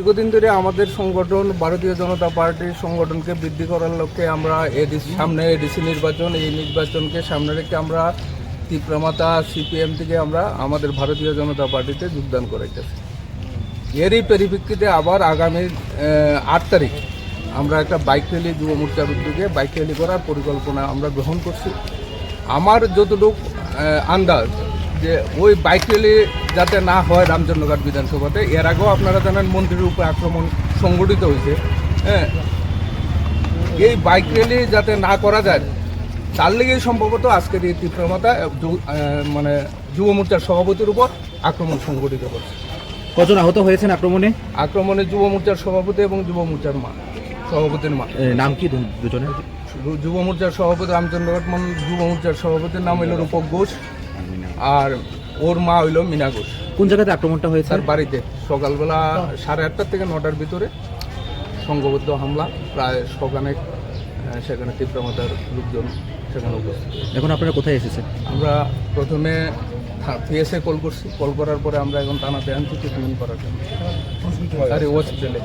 দীর্ঘদিন ধরে আমাদের সংগঠন ভারতীয় জনতা পার্টির সংগঠনকে বৃদ্ধি করার লক্ষ্যে আমরা সামনে এডিসি নির্বাচন, এই নির্বাচনকে সামনে রেখে আমরা তীব্রমাতা সিপিএম থেকে আমরা আমাদের ভারতীয় জনতা পার্টিতে যোগদান করাইতেছি। এরই পরিপ্রেক্ষিতে আবার আগামী 8 তারিখ আমরা একটা বাইক র্যালি, যুব মোর্চার উদ্যোগে বাইক র্যালি করার পরিকল্পনা আমরা গ্রহণ করছি। আমার যতটুকু আন্দাজ যে ওই বাইক র্যালি যাতে না হয় রামচন্দ্রঘাট বিধানসভাতে, এর আগেও আপনারা জানেন মন্ত্রীর উপর আক্রমণ সংগঠিত হয়েছে। হ্যাঁ, এই বাইক র্যালি যাতে না করা যায় তার লেগেই সম্ভবত আজকের এই তীব্রমাতা মানে যুব মোর্চার সভাপতির উপর আক্রমণ সংগঠিত করছে। কজন আহত হয়েছেন আক্রমণে যুব মোর্চার সভাপতি এবং যুব মোর্চার সভাপতির মা। নাম কি দুজনের? যুব মোর্চার সভাপতি রামচন্দ্রঘাট যুব মোর্চার সভাপতির নাম হইল রূপক ঘোষ, আর ওর মা হইল মিনা ঘোষ। কোন জায়গাতে আক্রমণটা হয়েছে? তার বাড়িতে সকালবেলা 8:30 থেকে 9টার ভিতরে সংঘবদ্ধ হামলা, প্রায় সখানেক সেখানে তীব্রমাতার লোকজন সেখানে উপস্থিত। এখন আপনারা কোথায় এসেছেন? আমরা প্রথমে পিএসএ কল করছি, কল করার পরে আমরা এখন থানাতে আনছি ট্রিটমেন্ট করার জন্য, হসপিটালে।